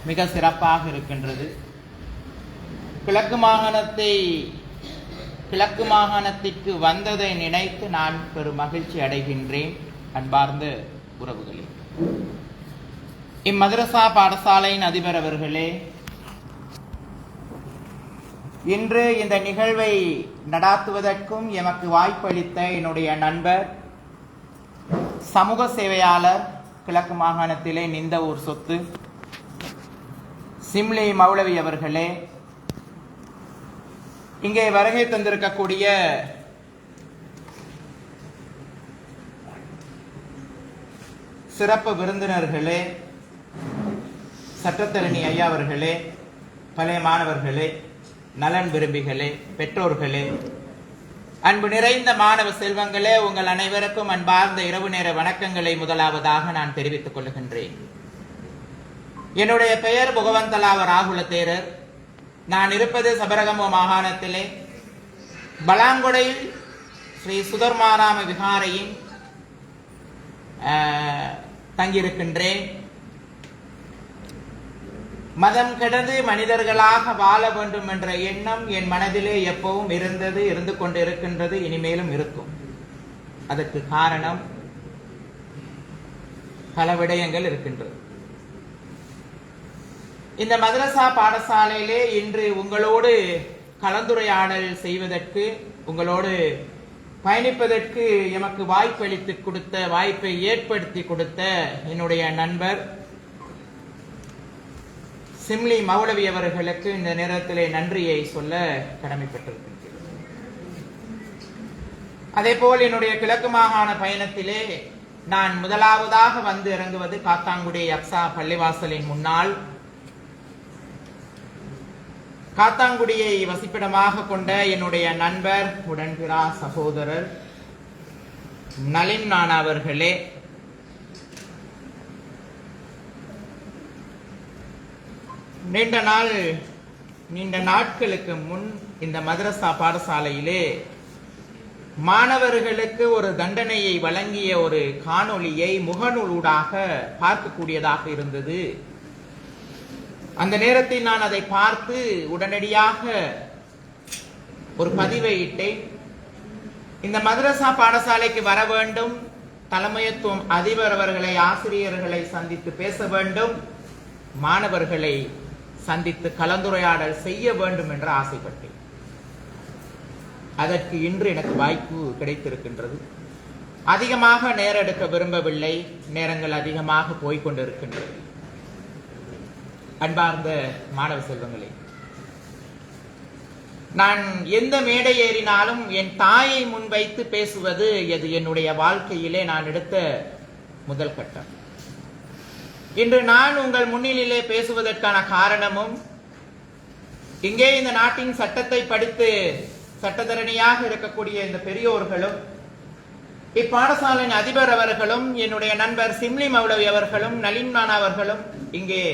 மிக சிறப்பாக இருக்கின்றது. கிழக்கு மாகாணத்திற்கு வந்ததை நினைத்து நான் பெரும் மகிழ்ச்சி அடைகின்றேன். அன்பார்ந்த உறவுகளே, இம்மதரசா பாடசாலையின் அதிபர் அவர்களே, இன்று இந்த நிகழ்வை நடாத்துவதற்கும் எமக்கு வாய்ப்பளித்த என்னுடைய நண்பர், சமூக சேவையாளர், கிழக்கு மாகாணத்திலே நிந்த ஊர் சொத்து சிம்லி மௌலவி அவர்களே, இங்கே வருகை தந்திருக்கக்கூடிய சிறப்பு விருந்தினர்களே, சட்டத்தரணி ஐயா அவர்களே, பழைய மாணவர்களே, நலன் விரும்பிகளே, பெற்றோர்களே, அன்பு நிறைந்த மாணவ செல்வங்களே, உங்கள் அனைவருக்கும் அன்பார்ந்த இரவு நேர வணக்கங்களை முதலாவதாக நான் தெரிவித்துக் கொள்கின்றேன். என்னுடைய பெயர் புகவந்தலாவ ராகுல தேரர். நான் இருப்பது சபரகம மாகாணத்திலே பலாங்கொடையில் ஸ்ரீ சுதர்மாராம விகாரையின் தங்கியிருக்கின்றேன். மதம் கடந்து மனிதர்களாக வாழ வேண்டும் என்ற எண்ணம் என் மனதிலே எப்பவும் இருந்தது, இருந்து கொண்டு இருக்கின்றது, இனிமேலும் இருக்கும். அதற்கு காரணம் பல விடயங்கள் இருக்கின்றது. இந்த மதரசா பாடசாலையிலே இன்று உங்களோடு கலந்துரையாடல் செய்வதற்கு, உங்களோடு பயணிப்பதற்கு எமக்கு வாய்ப்பை ஏற்படுத்தி கொடுத்த என்னுடைய நண்பர் சிம்லி மௌலவி அவர்களுக்கு இந்த நேரத்திலே நன்றியை சொல்ல கடமைப்பட்டிருக்கின்றேன். அதேபோல் என்னுடைய கிழக்கு மாகாண பயணத்திலே நான் முதலாவதாக வந்து இறங்குவது காத்தாங்குடி அக்ஸா பள்ளிவாசலின் முன்னால் காத்தாங்குடியை வசிப்பிடமாக கொண்ட என்னுடைய நண்பர், உடன்பிறா சகோதரர் நளின் நானா அவர்களே, நீண்ட நாட்களுக்கு முன் இந்த மதரசா பாடசாலையிலே மாணவர்களுக்கு ஒரு தண்டனையை வழங்கிய ஒரு காணொளியை முகநூலூடாக பார்க்கக்கூடியதாக இருந்தது. அந்த நேரத்தில் நான் அதை பார்த்து உடனடியாக ஒரு பதிவை இட்டேன். இந்த மதரசா பாடசாலைக்கு வர வேண்டும், தலைமைத்துவம் அதிபர் அவர்களை, ஆசிரியர்களை சந்தித்து பேச வேண்டும், மாணவர்களை சந்தித்து கலந்துரையாடல் செய்ய வேண்டும் என்று ஆசைப்பட்டேன். அதற்கு இன்று எனக்கு வாய்ப்பு கிடைத்திருக்கின்றது. அதிகமாக நேரம் எடுக்க விரும்பவில்லை, நேரங்கள் அதிகமாக போய்கொண்டிருக்கின்றது. அன்பார்ந்த மாணவ செல்வங்களே, நான் எந்த மேடை ஏறினாலும் என் தாயை முன்வைத்து பேசுவது எது என்னுடைய வாழ்க்கையிலே நான் எடுத்த முதல் கட்டம். இன்று நான் உங்கள் முன்னிலே பேசுவதற்கான காரணமும், இங்கே இந்த நாட்டின் சட்டத்தை படித்து சட்டத்தரணியாக இருக்கக்கூடிய இந்த பெரியோர்களும், இப்பாடசாலையின் அதிபர் அவர்களும், என்னுடைய நண்பர் சிம்லி மௌலவி அவர்களும், நளின் நானா அவர்களும், இங்கே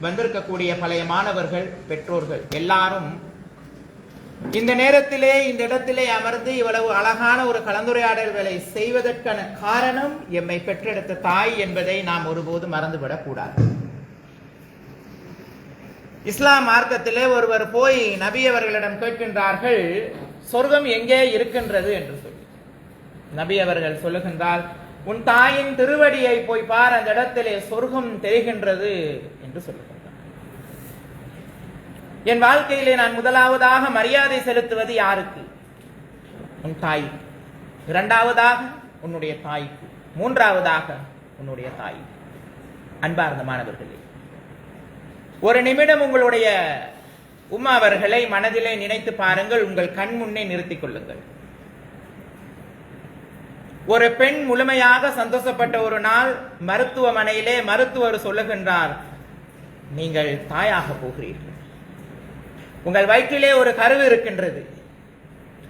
வந்திருக்கக்கூடிய பழைய மாணவர்கள், பெற்றோர்கள் எல்லாரும் இந்த நேரத்திலே இந்த இடத்திலே அமர்ந்து இவ்வளவு அழகான ஒரு கலந்துரையாடல்களை செய்வதற்கான காரணம் எம்மை பெற்றெடுத்த தாய் என்பதை நாம் ஒருபோதும் மறந்துவிடக் கூடாது. இஸ்லாம் மார்க்கத்திலே ஒருவர் போய் நபி அவர்களிடம் கேட்கின்றார்கள், சொர்க்கம் எங்கே இருக்கின்றது என்று சொல்லி. நபி அவர்கள் சொல்லுகின்றார், உன் தாயின் திருவடியை போய் பார், அந்த இடத்திலே சொர்க்கம் தெரிகின்றது என்று சொல்லுகின்றார். என் வாழ்க்கையிலே நான் முதலாவதாக மரியாதை செலுத்துவது யாருக்கு? உன் தாய். இரண்டாவதாக உன்னுடைய தாய்க்கு. மூன்றாவதாக உன்னுடைய தாய். அன்பார்ந்த மாணவர்களே, ஒரு நிமிடம் உங்களுடைய உம்மா அவர்களை மனதிலே நினைத்து பாருங்கள், உங்கள் கண் முன்னே நிறுத்திக் கொள்ளுங்கள். ஒரு பெண் முழுமையாக சந்தோஷப்பட்ட ஒரு நாள் மருத்துவமனையிலே மருத்துவர் சொல்லுகின்றார், நீங்கள் தாயாக போகிறீர்கள், உங்கள் வயிற்றிலே ஒரு கருவு இருக்கின்றது.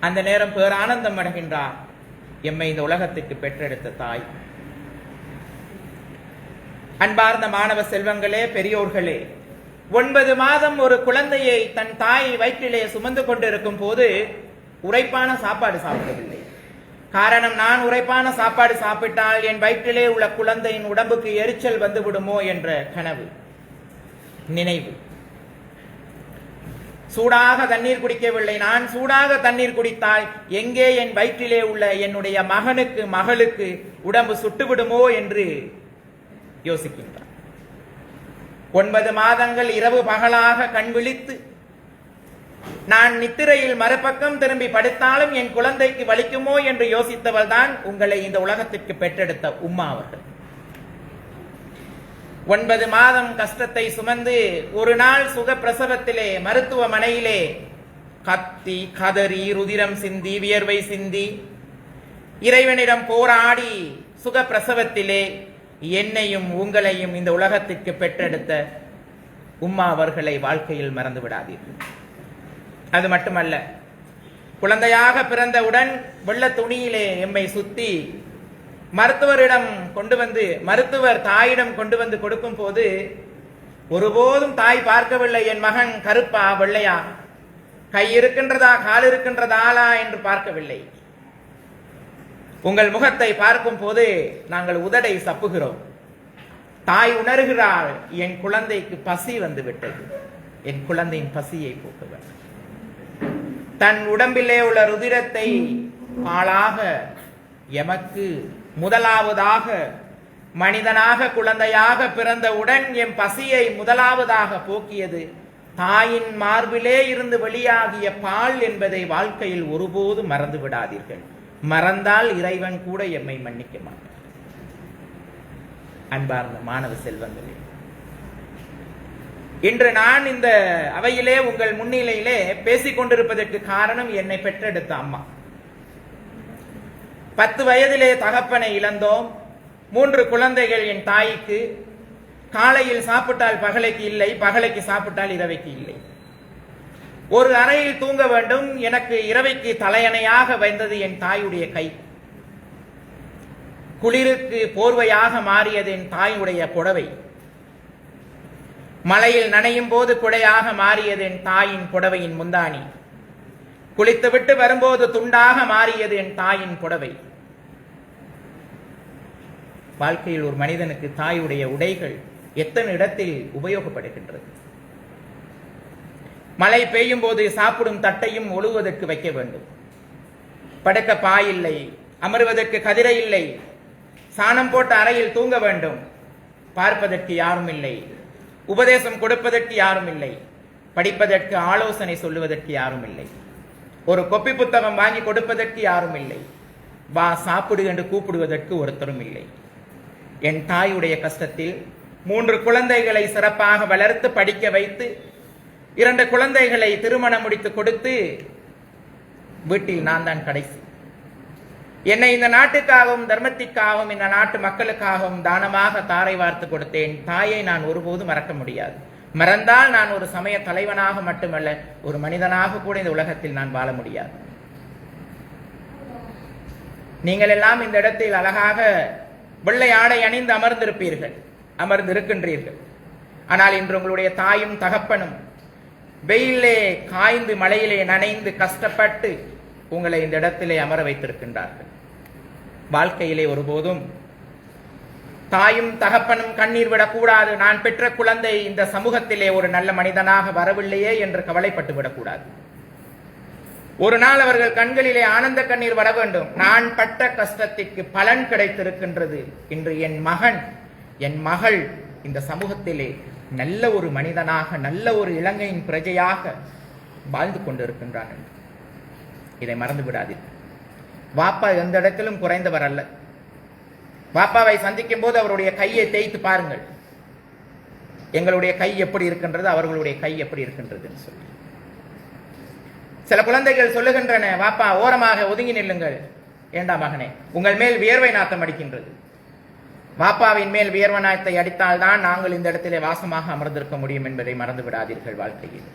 அந்த நேரம் பேரானந்தம் அடைகின்றார், எம்மை இந்த உலகத்திற்கு பெற்றெடுத்த தாய். அன்பார்ந்த மாணவ செல்வங்களே, பெரியோர்களே, 9 மாதம் ஒரு குழந்தையை தன் தாய் வயிற்றிலே சுமந்து கொண்டிருக்கும் போது உரைப்பான சாப்பாடு சாப்பிடவில்லை. காரணம், நான் உரைப்பான சாப்பாடு சாப்பிட்டால் என் வயிற்றிலே உள்ள குழந்தையின் உடம்புக்கு எரிச்சல் வந்து விடுமோ என்ற கனவு. நினைவு. சூடாக தண்ணீர் குடிக்கவில்லை, நான் சூடாக தண்ணீர் குடித்தால் எங்கே என் வயிற்றிலே உள்ள என்னுடைய மகனுக்கு மகளுக்கு உடம்பு சுட்டுவிடுமோ என்று யோசிக்கின்றார். 9 மாதங்கள் இரவு பகலாக கண் விழித்து நான் நித்திரையில் மறுபக்கம் திரும்பி படுத்தாலும் என் குழந்தைக்கு வலிக்குமோ என்று யோசித்தவள் தான் உங்களை இந்த உலகத்திற்கு பெற்றெடுத்த உம்மா அவர்கள். 9 மாதம் கஷ்டத்தை சுமந்து ஒரு நாள் சுகப்பிரசவத்திலே மருத்துவமனையிலே கத்தி கதறி ருதிரம் சிந்தி வியர்வை சிந்தி இறைவனிடம் போராடி சுகப்பிரசவத்திலே என்னையும் உங்களையும் இந்த உலகத்திற்கு பெற்றெடுத்த உம்மா அவர்களை வாழ்க்கையில் மறந்து விடாதீர்கள். அது மட்டுமல்ல, குழந்தையாக பிறந்தவுடன் வெள்ள துணியிலே எம்மை சுத்தி மருத்துவரிடம் கொண்டு வந்து மருத்துவர் தாயிடம் கொண்டு வந்து கொடுக்கும் போது ஒருபோதும் தாய் பார்க்கவில்லை என் மகன் கருப்பா வெள்ளையா, கை இருக்கின்றதா கால் இருக்கின்றதாலா என்று பார்க்கவில்லை. உங்கள் முகத்தை பார்க்கும் போது நாங்கள் உதடை சப்புகிறோம். தாய் உணர்கிறாள், என் குழந்தைக்கு பசி வந்து விட்டது, என் குழந்தையின் பசியை போக்குவர். தன் உடம்பிலே உள்ள ருதிரத்தை பாலாக எமக்கு முதலாவதாக மனிதனாக குழந்தையாக பிறந்தவுடன் என் பசியை முதலாவதாக போக்கியது தாயின் மார்பிலே இருந்து வெளியாகிய பால் என்பதை வாழ்க்கையில் ஒருபோதும் மறந்து விடாதீர்கள். மறந்தால் இறைவன் கூட எம்மை மன்னிக்க மாட்டார். அன்பார்ந்த மாணவ செல்வங்களே, இன்று நான் இந்த அவையிலே உங்கள் முன்னிலையிலே பேசிக் கொண்டிருப்பதற்கு காரணம் என்னை பெற்றெடுத்த அம்மா. 10 வயதிலே தகப்பனை இழந்தோம். 3 குழந்தைகள் என் தாய்க்கு. காலையில் சாப்பிட்டால் பகலைக்கு இல்லை, பகலைக்கு சாப்பிட்டால் இரவைக்கு இல்லை. ஒரு அறையில் தூங்க வேண்டும். எனக்கு இரவைக்கு தலையணையாக வந்தது என் தாயுடைய கை. குளிருக்கு போர்வையாக மாறியது என் தாயுடைய புடவை. மழையில் நனையும் போது குடையாக மாறியது என் தாயின் புடவையின் முந்தானி. குளித்துவிட்டு வரும்போது துண்டாக மாறியது என் தாயின் புடவை. வாழ்க்கையில் ஒரு மனிதனுக்கு தாயுடைய உடைகள் எத்தனை இடத்தில் உபயோகப்படுகின்றது. மழை பெய்யும் போது சாப்பிடும் தட்டையும் ஒழுவதற்கு வைக்க வேண்டும். படுக்க பாய் இல்லை, அமர்வதற்கு கதிரை இல்லை, சாணம் போட்ட அறையில் தூங்க வேண்டும். பார்ப்பதற்கு யாரும் இல்லை, உபதேசம் கொடுப்பதற்கு யாரும் இல்லை, படிப்பதற்கு ஆலோசனை சொல்லுவதற்கு யாரும் இல்லை, ஒரு கொப்பி புத்தகம் வாங்கி கொடுப்பதற்கு யாரும் இல்லை, வா சாப்பிடு என்று கூப்பிடுவதற்கு ஒருத்தரும் இல்லை. என் தாயுடைய கஷ்டத்தில் 3 குழந்தைகளை சிறப்பாக வளர்த்து படிக்க வைத்து 2 குழந்தைகளை திருமணம் முடித்து கொடுத்து வீட்டில் நான் தான் கடைசி. என்னை இந்த நாட்டுக்காகவும் தர்மத்திற்காகவும் இந்த நாட்டு மக்களுக்காகவும் தானமாக தாரை வார்த்து கொடுத்தேன். தாயை நான் ஒருபோதும் மறக்க முடியாது. மறந்தால் நான் ஒரு சமய தலைவனாக மட்டுமல்ல, ஒரு மனிதனாக கூட இந்த உலகத்தில் நான் வாழ முடியாது. நீங்கள் எல்லாம் இந்த இடத்தில் அழகாக வெள்ளை ஆடை அணிந்து அமர்ந்திருக்கின்றீர்கள். ஆனால் இன்று உங்களுடைய தாயும் தகப்பனும் வெயிலே காய்ந்து மழையிலே நனைந்து கஷ்டப்பட்டு உங்களை இந்த இடத்திலே அமர வைத்திருக்கின்றார்கள். வாழ்க்கையிலே ஒருபோதும் தாயும் தகப்பனும் கண்ணீர் விடக்கூடாது. நான் பெற்ற குழந்தை இந்த சமூகத்திலே ஒரு நல்ல மனிதனாக வரவில்லையே என்று கவலைப்பட்டு விடக்கூடாது. ஒரு நாள் அவர்கள் கண்களிலே ஆனந்த கண்ணீர் வர வேண்டும். நான் பட்ட கஷ்டத்திற்கு பலன் கிடைத்திருக்கின்றது. இன்று என் மகன் என் மகள் இந்த சமூகத்திலே நல்ல ஒரு மனிதனாக நல்ல ஒரு இலங்கையின் பிரஜையாக வாழ்ந்து கொண்டிருக்கின்றான். இதை மறந்து விடாதீர்கள். வாப்பா எந்த இடத்திலும் குறைந்தவர் அல்ல. வாப்பாவை சந்திக்கும் போது அவருடைய கையை தேய்த்து பாருங்கள். எங்களுடைய கை எப்படி இருக்கின்றது, அவர்களுடைய கை எப்படி இருக்கின்றதுன்னு சொல்லி. சில குழந்தைகள் சொல்லுகின்றன, வாப்பா ஓரமாக ஒதுங்கி நில்லுங்கள். ஏண்டா மகனே, உங்கள் மேல் வியர்வை நாத்தம் அடிக்கின்றது. வாப்பாவின் மேல் வியர்வை நாத்தை அடித்தால் தான் நாங்கள் இந்த இடத்திலே வாசமாக அமர்ந்திருக்க முடியும் என்பதை மறந்து விடாதீர்கள். வாழ்க்கையில்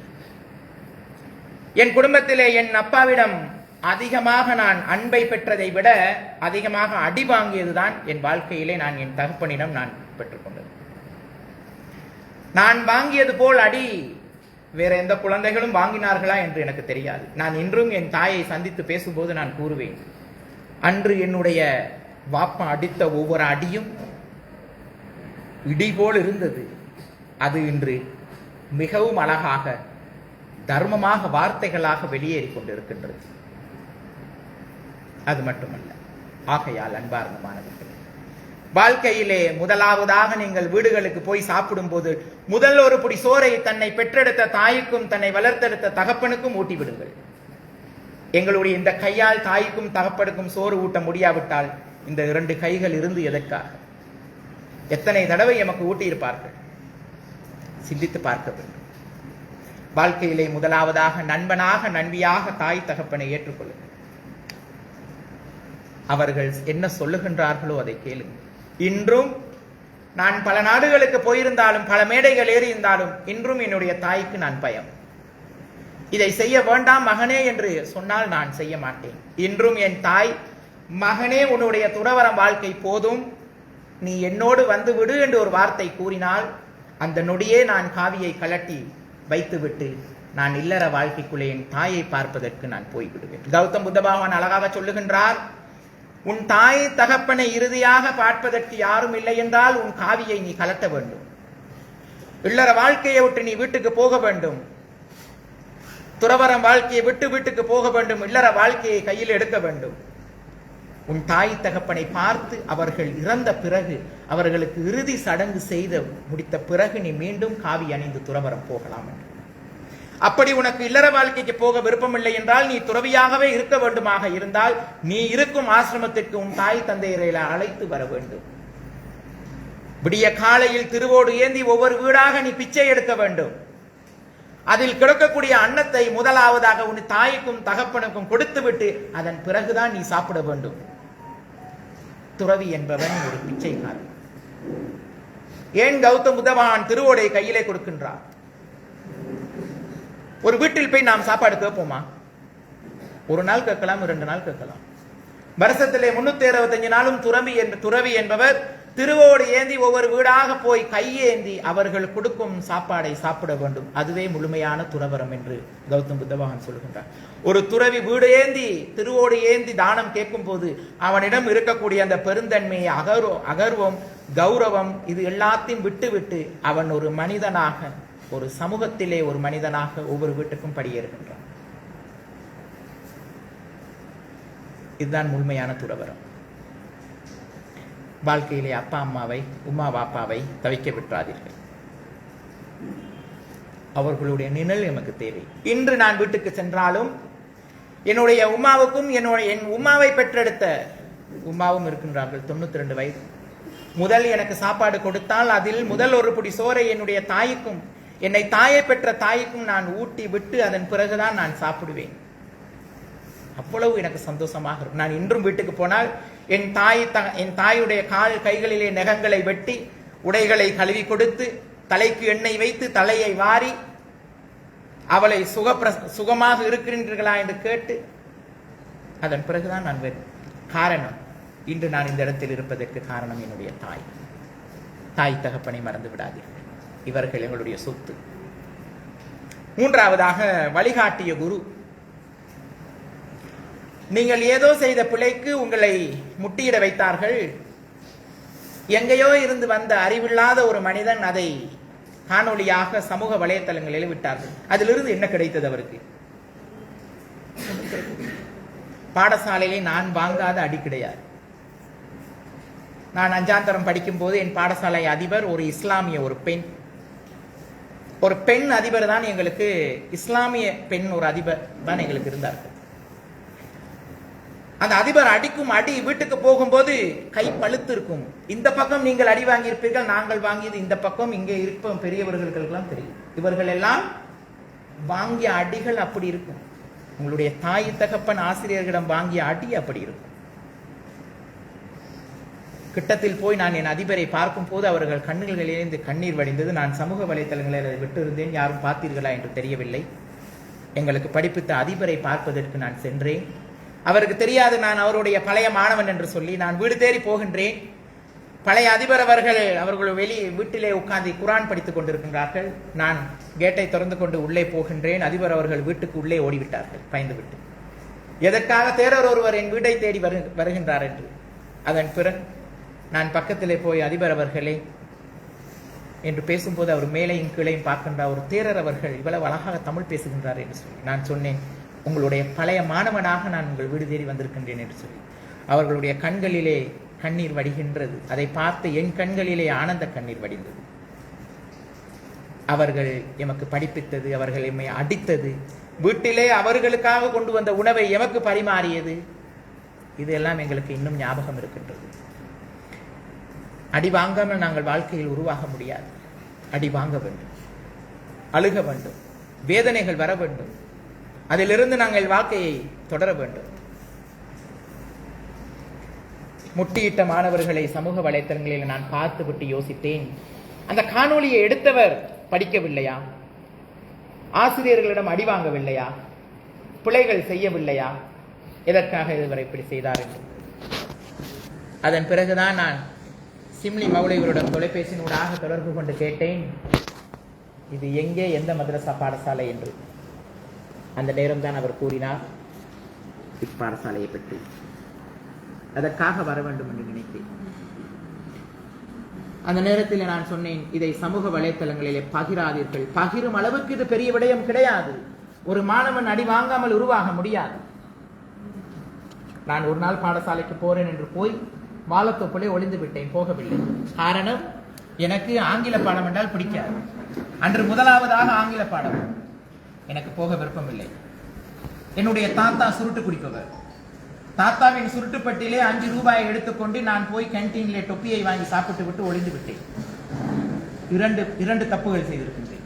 என் குடும்பத்திலே என் அப்பாவிடம் அதிகமாக நான் அன்பை பெற்றதை விட அதிகமாக அடி வாங்கியதுதான் என் வாழ்க்கையிலே நான் என் தகப்பனிடம் நான் பெற்றுக்கொண்டது. நான் வாங்கியது போல் அடி வேற எந்த குழந்தைகளும் வாங்கினார்களா என்று எனக்கு தெரியாது. நான் இன்றும் என் தாயை சந்தித்து பேசும்போது நான் கூறுவேன், அன்று என்னுடைய வாப்பா அடித்த ஒவ்வொரு அடியும் இடி போல் இருந்தது. அது இன்று மிகவும் அழகாக தர்மமாக வார்த்தைகளாக வெளியேறி கொண்டிருக்கின்றது. அது மட்டுமல்ல, ஆகையால் அன்பார்ந்த மாணவர்களே, வாழ்க்கையிலே முதலாவதாக நீங்கள் வீடுகளுக்கு போய் சாப்பிடும் போது முதல் ஒரு புடி சோறை தன்னை பெற்றெடுத்த தாய்க்கும் தன்னை வளர்த்தெடுத்த தகப்பனுக்கும் ஊட்டி விடுங்கள். எங்களுடைய இந்த கையால் தாய்க்கும் தகப்பனுக்கும் சோறு ஊட்ட முடியாவிட்டால் இந்த 2 கைகள் இருந்து எதற்காக? எத்தனை தடவை எமக்கு ஊட்டி இருப்பார்கள்? சிந்தித்து பார்க்க வேண்டும். வாழ்க்கையிலே முதலாவதாக நண்பனாக நண்பியாக தாய் தகப்பனை ஏற்றுக்கொள்ளுங்கள். அவர்கள் என்ன சொல்லுகின்றார்களோ அதை கேளுங்கள். இன்றும் நான் பல நாடுகளுக்கு போயிருந்தாலும் பல மேடைகள் ஏறி இருந்தாலும் இன்றும் என்னுடைய தாய்க்கு நான் பயம். இதை செய்ய வேண்டாம் மகனே என்று சொன்னால் நான் செய்ய மாட்டேன். இன்றும் என் தாய், மகனே உன்னுடைய துறவரம் வாழ்க்கை போதும், நீ என்னோடு வந்து விடு என்று ஒரு வார்த்தை கூறினால் அந்த நொடியே நான் காவியை கலட்டி வைத்துவிட்டு நான் இல்லற வாழ்க்கைக்குள்ளே என் தாயை பார்ப்பதற்கு நான் போய்விடுவேன். கௌதம் புத்த பகவான் அழகாக சொல்லுகின்றார், உன் தாய் தகப்பனை இறுதியாக பார்ப்பதற்கு யாரும் இல்லை என்றால் உன் காவியை நீ கலட்ட வேண்டும். இல்லற வாழ்க்கையை விட்டு நீ வீட்டுக்கு போக வேண்டும். துறவரம் வாழ்க்கையை விட்டு வீட்டுக்கு போக வேண்டும். இல்லற வாழ்க்கையை கையில் எடுக்க வேண்டும். உன் தாய் தகப்பனை பார்த்து அவர்கள் இறந்த பிறகு அவர்களுக்கு இறுதி சடங்கு செய்து முடித்த பிறகு நீ மீண்டும் காவி அணிந்து துறவரம் போகலாம் என்று. அப்படி உனக்கு இல்லற வாழ்க்கைக்கு போக விருப்பமில்லை என்றால் நீ துறவியாகவே இருக்க வேண்டுமாக இருந்தால் நீ இருக்கும் ஆசிரமத்திற்கு உன் தாய் தந்தையரை அழைத்து வர வேண்டும். விடிய காலையில் திருவோடு ஏந்தி ஒவ்வொரு வீடாக நீ பிச்சை எடுக்க வேண்டும். அதில் கிடக்கக்கூடிய அன்னத்தை முதலாவதாக உன் தாய்க்கும் தகப்பனுக்கும் கொடுத்துவிட்டு அதன் பிறகுதான் நீ சாப்பிட வேண்டும். துறவி என்பவன் ஒரு பிச்சைக்காரன். ஏன் கௌதம் புத்த பகவான் திருவோடை கையிலே கொடுக்கின்றார்? ஒரு வீட்டில் போய் நாம் சாப்பாடு கேட்போமா? ஒரு நாள் கேட்கலாம், 2 நாள் கேட்கலாம். வருஷத்திலே 365 நாளும் துறவி என்பவர் திருவோடு ஏந்தி ஒவ்வொரு வீடாக போய் கையேந்தி அவர்கள் கொடுக்கும் சாப்பாடை சாப்பிட வேண்டும். அதுவே முழுமையான துறவரம் என்று கௌதம் புத்த பகவான் சொல்கின்றார். ஒரு துறவி வீடு ஏந்தி திருவோடு ஏந்தி தானம் கேட்கும் போது அவனிடம் இருக்கக்கூடிய அந்த பெருந்தன்மையை, அகர்வம், கௌரவம் இது எல்லாத்தையும் விட்டு அவன் ஒரு மனிதனாக, ஒரு சமூகத்திலே ஒரு மனிதனாக ஒவ்வொரு வீட்டுக்கும் படியேறுகின்றான். இதுதான் முழுமையான துறவரம். வாழ்க்கையிலே அப்பா அம்மாவை, உம்மா பாப்பாவை தவிக்க விட்டுறாதீர்கள். அவர்களுடைய நிழல் எமக்கு தேவை. இன்று நான் வீட்டுக்கு சென்றாலும் என்னுடைய உம்மாவுக்கும் என் உம்மாவை பெற்றெடுத்த உம்மாவும் இருக்கின்றார்கள். 92 வயது. முதல் எனக்கு சாப்பாடு கொடுத்தால் அதில் முதல் ஒரு புடி சோறை என்னுடைய தாய்க்கும், என்னை தாயை பெற்ற தாய்க்கும் நான் ஊட்டி விட்டு அதன் பிறகுதான் நான் சாப்பிடுவேன். அவ்வளவு எனக்கு சந்தோஷமாக இருக்கும். நான் இன்றும் வீட்டுக்கு போனால் என் தாயுடைய கைகளிலே நகங்களை வெட்டி உடைகளை கழுவி கொடுத்து தலைக்கு எண்ணெய் வைத்து தலையை வாரி அவளை சுகமாக இருக்கின்றீர்களா என்று கேட்டு அதன் பிறகுதான் நான் காரணம், இன்று நான் இந்த இடத்தில் இருப்பதற்கு காரணம் என்னுடைய தாய் தகப்பனை மறந்து விடாதீர்கள். இவர்கள் எங்களுடைய சொத்து. மூன்றாவதாக வழிகாட்டிய குரு. நீங்கள் ஏதோ செய்த பிழைக்கு உங்களை முட்டியிட வைத்தார்கள். எங்கேயோ இருந்து வந்த அறிவில்லாத ஒரு மனிதன் அதை காணொலியாக சமூக வலைத்தளங்களில் விட்டார்கள். அதிலிருந்து என்ன கிடைத்தது அவருக்கு? பாடசாலையிலே நான் வாங்காத அடி கிடையாது. நான் 5ஆம் தரம் படிக்கும் போது என் பாடசாலை அதிபர் ஒரு இஸ்லாமிய ஒரு பெண் அதிபர் தான் எங்களுக்கு, இஸ்லாமிய பெண் ஒரு அதிபர் தான் எங்களுக்கு இருந்தார்கள். அந்த அதிபர் அடிக்கும் அடி வீட்டுக்கு போகும்போது கை பழுத்து இருக்கும். இந்த பக்கம் நீங்கள் அடி வாங்கி இருப்பீர்கள், நாங்கள் வாங்கியது இந்த பக்கம். இங்கே இருப்போம் பெரியவர்களுக்கெல்லாம் தெரியும். இவர்கள் எல்லாம் வாங்கிய அடிகள் அப்படி இருக்கும். உங்களுடைய தாய் தகப்பன் ஆசிரியர்களிடம் வாங்கிய அடி அப்படி இருக்கும். கிட்டத்தில் போய் நான் என் அதிபரை பார்க்கும் போது அவர்கள் கண்ணுகளிலிருந்து கண்ணீர் வடிந்தது. நான் சமூக வலைத்தளங்களில் அதை விட்டிருந்தேன். யாரும் பார்த்தீர்களா என்று தெரியவில்லை. எங்களுக்கு படிப்பித்த அதிபரை பார்ப்பதற்கு நான் சென்றேன். அவருக்கு தெரியாது நான் அவருடைய பழைய மாணவன் என்று சொல்லி. நான் வீடு தேடி போகின்றேன். பழைய அதிபர் அவர்கள் வீட்டிலே உட்கார்ந்து குரான் படித்துக் கொண்டிருக்கின்றார்கள். நான் கேட்டை திறந்து கொண்டு உள்ளே போகின்றேன். அதிபர் அவர்கள் வீட்டுக்கு உள்ளே ஓடிவிட்டார்கள் பயந்து விட்டு. எதற்காக தேரர் ஒருவர் என் வீட்டை தேடி வருகின்றார் என்று. அதன் பிறகு நான் பக்கத்திலே போய், அதிபர் அவர்களே, என்று பேசும்போது அவர் மேலையும் கீழையும் பார்க்கின்றார். ஒரு தேரர் அவர்கள் இவ்வளவு அழகாக தமிழ் பேசுகின்றார் என்று சொல்லி நான் சொன்னேன், உங்களுடைய பழைய மாணவனாக நான் உங்கள் வீடு தேடி வந்திருக்கின்றேன் என்று சொல்லி. அவர்களுடைய கண்களிலே கண்ணீர் வடிகின்றது. அதை பார்த்து என் கண்களிலே ஆனந்த கண்ணீர் வடிந்தது. அவர்கள் எமக்கு படிப்பித்தது, அவர்கள் எம்மை அடித்தது, வீட்டிலே அவர்களுக்காக கொண்டு வந்த உணவை எமக்கு பரிமாறியது, இதெல்லாம் எங்களுக்கு இன்னும் ஞாபகம் இருக்கின்றது. அடி வாங்காமல் நாங்கள் வாழ்க்கையில் உருவாக முடியாது. அடி வாங்க வேண்டும், அழுக வேண்டும், வேதனைகள் வர வேண்டும், அதிலிருந்து நாங்கள் வாழ்க்கையை தொடர வேண்டும். முட்டியிட்ட மாணவர்களை சமூக வலைத்தளங்களில் நான் பார்த்துவிட்டு யோசித்தேன், அந்த காணொளியை எடுத்தவர் படிக்கவில்லையா? ஆசிரியர்களிடம் அடி வாங்கவில்லையா? பிழைகள் செய்யவில்லையா? எதற்காக இதுவரை இப்படி செய்தார் என்று. அதன் பிறகுதான் நான் சிம்லி மௌலவிகளிடம் தொலைபேசியினூடாக தொடர்பு கொண்டு கேட்டேன், இது எங்கே, எந்த மதரசா பாடசாலை என்று. அந்த நேரம்தான் அவர் கூறினார் இப்பாடசாலையை பற்றி. அதற்காக வர வேண்டும் என்று நினைத்தேன். அந்த நேரத்தில் நான் சொன்னேன், இதை சமூக வலைத்தளங்களிலே பகிராதீர்கள். பகிரும் அளவுக்கு இது பெரிய விடயம் கிடையாது. ஒரு மாணவன் அடி வாங்காமல் உருவாக முடியாது. நான் ஒரு நாள் பாடசாலைக்கு போறேன் என்று போய் வாழத்தொப்புலே ஒளிந்து விட்டேன், போகவில்லை. காரணம், எனக்கு ஆங்கில பாடம் என்றால் பிடிக்காது. அன்று முதலாவதாக ஆங்கில பாடம், எனக்கு போக விருப்பமில்லை. என்னுடைய தாத்தா சுருட்டு குடிப்பவர். தாத்தாவின் சுருட்டுப்பட்டியிலே 5 ரூபாயை எடுத்துக்கொண்டு நான் போய் கேன்டீனிலே தொப்பியை வாங்கி சாப்பிட்டு விட்டு ஒளிந்து விட்டேன். இரண்டு தப்புகள் செய்திருக்கின்றேன்.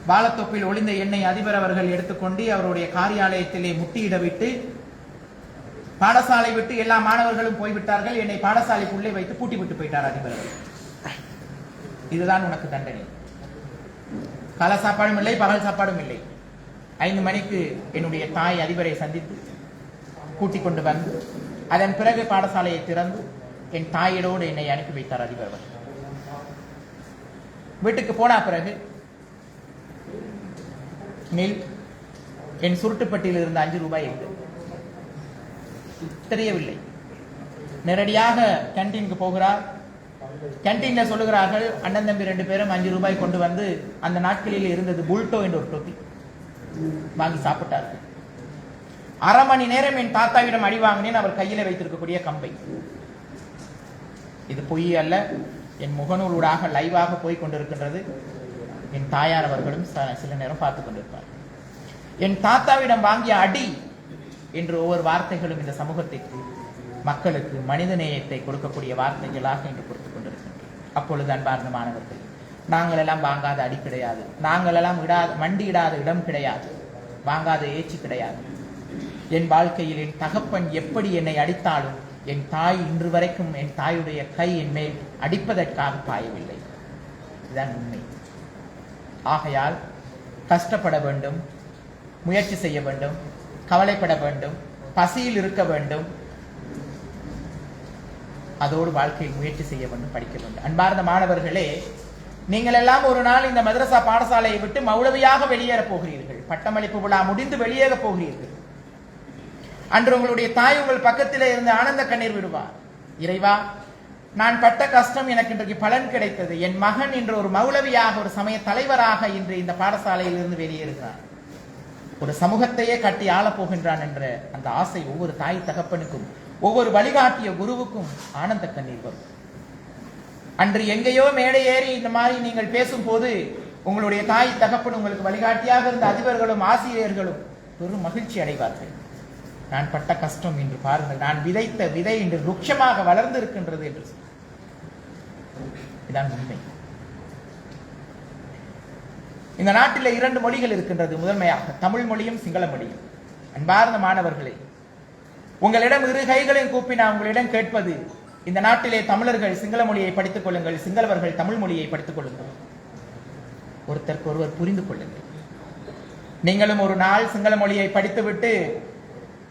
வாழத்தொப்பில் ஒளிந்த எண்ணெய் அதிபர் அவர்கள் எடுத்துக்கொண்டு அவருடைய காரியாலயத்திலே முட்டியிட விட்டு பாடசாலை விட்டு எல்லா மாணவர்களும் போய்விட்டார்கள். என்னை பாடசாலைக்குள்ளே வைத்து பூட்டி விட்டு போயிட்டார் அதிபர் அவர்கள். இதுதான் உனக்கு தண்டனை. கால சாப்பாடும் இல்லை, பகல் சாப்பாடும் இல்லை. 5 மணிக்கு என்னுடைய தாய் அதிபரை சந்தித்து கூட்டிக் கொண்டு வந்து அதன் பிறகு பாடசாலையை திறந்து என் தாயிடோடு என்னை அனுப்பி வைத்தார் அதிபர் அவர்கள். வீட்டுக்கு போன பிறகு என் சுருட்டுப்பட்டியில் இருந்த 5 ரூபாய் எங்கு தெரியவில்லை. நேரடியாக கேன்டீனுக்கு போகிறார். கேன்டீன்ல சொல்லுகிறார்கள், அண்ணன் தம்பி 2 பேரும் 5 ரூபாய் கொண்டு வந்து அந்த நாட்களில் இருந்தது புல்டோ என்ற ஒரு தொப்பி வாங்கி சாப்பிட்டார்கள். 1/2 மணி நேரம் என் தாத்தாவிடம் அடி வாங்கினேன், அவர் கையில வைத்திருக்கக்கூடிய கம்பை. இது பொய் அல்ல, என் முகநூலூடாக லைவாக போய் கொண்டிருக்கின்றது. என் தாயார் அவர்களும் சில நேரம் பார்த்துக் கொண்டிருப்பார். என் தாத்தாவிடம் வாங்கிய அடி என்று ஒவ்வொரு வார்த்தைகளும் இந்த சமூகத்திற்கு, மக்களுக்கு மனிதநேயத்தை கொடுக்கக்கூடிய வார்த்தைகளாக என்று கொடுத்துக் கொண்டிருக்கின்றன. அப்பொழுது அன்பார்ந்த மாணவர்கள், நாங்கள் எல்லாம் வாங்காத அடி கிடையாது, நாங்கள் எல்லாம் மண்டியிடாத இடம் கிடையாது, வாங்காத ஏச்சி கிடையாது. என் வாழ்க்கையில் என் தகப்பன் எப்படி என்னை அடித்தாலும் என் தாய் இன்று வரைக்கும் என் தாயுடைய கை என் மேல் அடிப்பதற்காக பாயவில்லை. இதுதான் உண்மை. ஆகையால் கஷ்டப்பட வேண்டும், முயற்சி செய்ய வேண்டும், கவலைப்பட வேண்டும், பசியில் இருக்க வேண்டும், அதோடு வாழ்க்கையில் முயற்சி செய்ய வேண்டும், படிக்க வேண்டும். அன்பார்ந்த மாணவர்களே, நீங்கள் எல்லாம் ஒரு நாள் இந்த மதரசா பாடசாலையை விட்டு மௌலவியாக வெளியேற போகிறீர்கள். பட்டமளிப்பு விழா முடிந்து வெளியேற போகிறீர்கள். அன்று உங்களுடைய தாய் உங்கள் பக்கத்திலே இருந்து ஆனந்த கண்ணீர் விடுவார். இறைவா, நான் பட்ட கஷ்டம் எனக்கு இன்றைக்கு பலன் கிடைத்தது. என் மகன் இன்று ஒரு மௌலவியாக, ஒரு சமய தலைவராக இன்று இந்த பாடசாலையில் இருந்து வெளியேறுகிறார், ஒரு சமூகத்தையே கட்டி ஆளப் போகின்றான் என்ற அந்த ஆசை ஒவ்வொரு தாய் தகப்பனுக்கும், ஒவ்வொரு வழிகாட்டிய குருவுக்கும் ஆனந்த கண்ணீர் வரும். அன்று எங்கேயோ மேடை ஏறி இந்த மாதிரி நீங்கள் பேசும்போது உங்களுடைய தாய் தகப்பன், உங்களுக்கு வழிகாட்டியாக இருந்த அதிபர்களும் ஆசிரியர்களும் பெரும் மகிழ்ச்சி அடைவார்கள். நான் பட்ட கஷ்டம் என்று பாருங்கள், நான் விதைத்த விதை இன்று ருட்சமாக வளர்ந்து இருக்கின்றது என்று. இதான் உண்மை. இந்த நாட்டில் 2 மொழிகள் இருக்கின்றது, முதன்மையாக தமிழ் மொழியும் சிங்கள மொழியும். அன்பார்ந்த மாணவர்களே, உங்களிடம் 2 கைகளையும் கூப்பி நான் உங்களிடம் கேட்பது, இந்த நாட்டிலே தமிழர்கள் சிங்கள மொழியை படித்துக் கொள்ளுங்கள், சிங்களவர்கள் தமிழ் மொழியை படித்துக் கொள்ளுங்கள். ஒருத்தருக்கு ஒருவர் புரிந்து கொள்ளுங்கள். நீங்களும் ஒரு நாள் சிங்கள மொழியை படித்துவிட்டு